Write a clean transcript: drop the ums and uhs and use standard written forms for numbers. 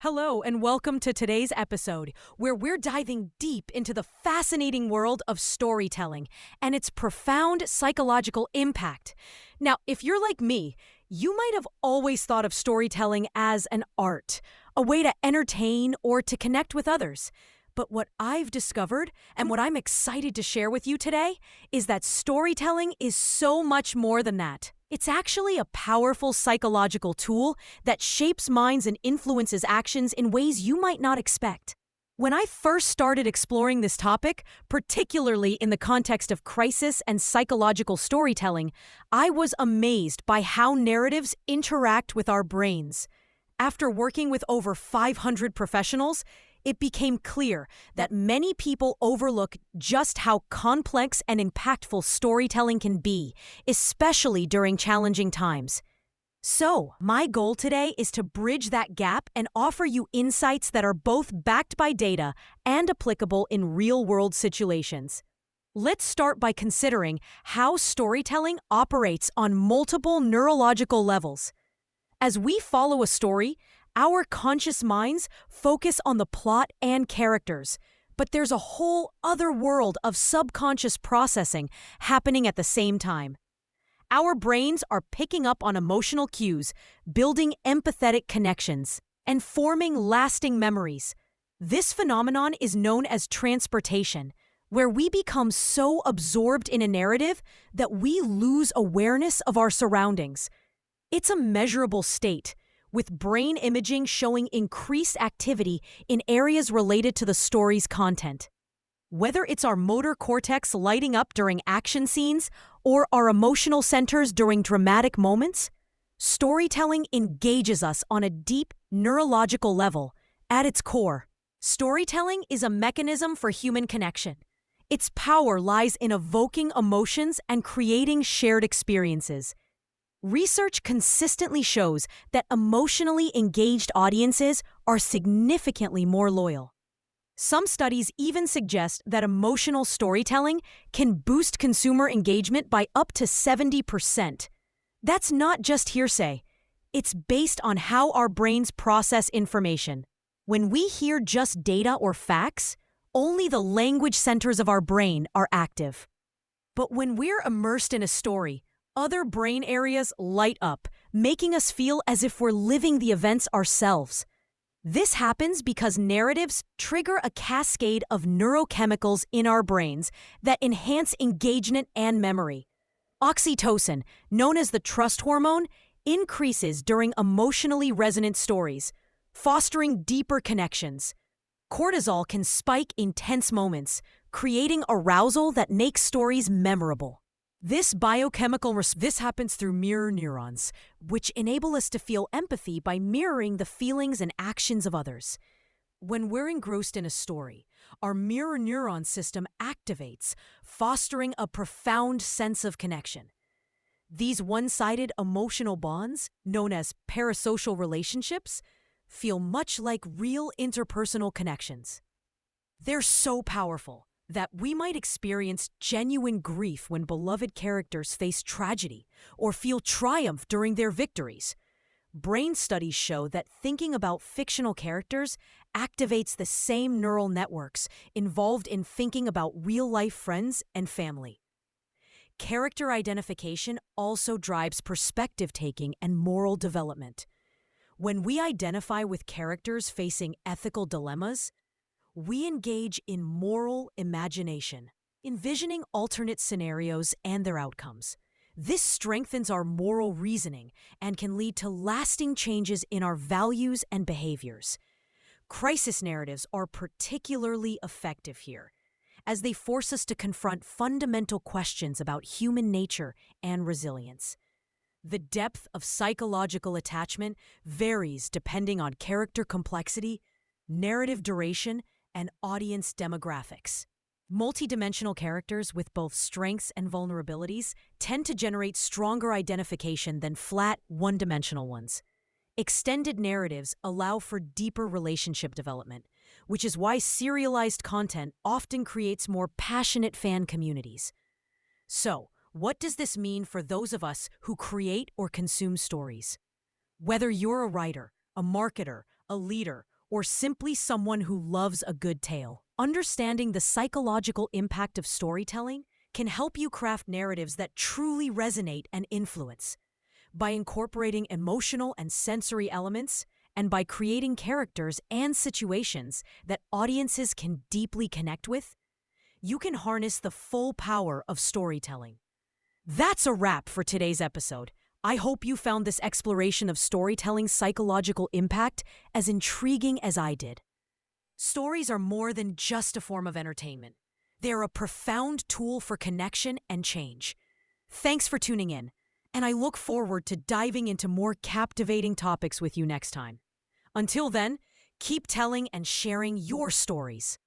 Hello, and welcome to today's episode, where we're diving deep into the fascinating world of storytelling and its profound psychological impact. Now, if you're like me, you might have always thought of storytelling as an art, a way to entertain or to connect with others. But what I've discovered, and what I'm excited to share with you today, is that storytelling is so much more than that. It's actually a powerful psychological tool that shapes minds and influences actions in ways you might not expect. When I first started exploring this topic, particularly in the context of crisis and psychological storytelling, I was amazed by how narratives interact with our brains. After working with over 500 professionals, it became clear that many people overlook just how complex and impactful storytelling can be, especially during challenging times. So, my goal today is to bridge that gap and offer you insights that are both backed by data and applicable in real-world situations. Let's start by considering how storytelling operates on multiple neurological levels. As we follow a story, our conscious minds focus on the plot and characters, but there's a whole other world of subconscious processing happening at the same time. Our brains are picking up on emotional cues, building empathetic connections, and forming lasting memories. This phenomenon is known as transportation, where we become so absorbed in a narrative that we lose awareness of our surroundings. It's a measurable state, with brain imaging showing increased activity in areas related to the story's content. Whether it's our motor cortex lighting up during action scenes or our emotional centers during dramatic moments, storytelling engages us on a deep neurological level. At its core, storytelling is a mechanism for human connection. Its power lies in evoking emotions and creating shared experiences. Research consistently shows that emotionally engaged audiences are significantly more loyal. Some studies even suggest that emotional storytelling can boost consumer engagement by up to 70%. That's not just hearsay. It's based on how our brains process information. When we hear just data or facts, only the language centers of our brain are active. But when we're immersed in a story, other brain areas light up, making us feel as if we're living the events ourselves. This happens because narratives trigger a cascade of neurochemicals in our brains that enhance engagement and memory. Oxytocin, known as the trust hormone, increases during emotionally resonant stories, fostering deeper connections. Cortisol can spike in tense moments, creating arousal that makes stories memorable. This this happens through mirror neurons, which enable us to feel empathy by mirroring the feelings and actions of others. When we're engrossed in a story, our mirror neuron system activates, fostering a profound sense of connection. These one-sided emotional bonds, known as parasocial relationships, feel much like real interpersonal connections. They're so powerful that we might experience genuine grief when beloved characters face tragedy or feel triumph during their victories. Brain studies show that thinking about fictional characters activates the same neural networks involved in thinking about real-life friends and family. Character identification also drives perspective-taking and moral development. When we identify with characters facing ethical dilemmas, we engage in moral imagination, envisioning alternate scenarios and their outcomes. This strengthens our moral reasoning and can lead to lasting changes in our values and behaviors. Crisis narratives are particularly effective here, as they force us to confront fundamental questions about human nature and resilience. The depth of psychological attachment varies depending on character complexity, narrative duration, and audience demographics. Multidimensional characters with both strengths and vulnerabilities tend to generate stronger identification than flat, one-dimensional ones. Extended narratives allow for deeper relationship development, which is why serialized content often creates more passionate fan communities. So, what does this mean for those of us who create or consume stories? Whether you're a writer, a marketer, a leader, or simply someone who loves a good tale. Understanding the psychological impact of storytelling can help you craft narratives that truly resonate and influence. By incorporating emotional and sensory elements, and by creating characters and situations that audiences can deeply connect with, you can harness the full power of storytelling. That's a wrap for today's episode. I hope you found this exploration of storytelling's psychological impact as intriguing as I did. Stories are more than just a form of entertainment. They're a profound tool for connection and change. Thanks for tuning in, and I look forward to diving into more captivating topics with you next time. Until then, keep telling and sharing your stories.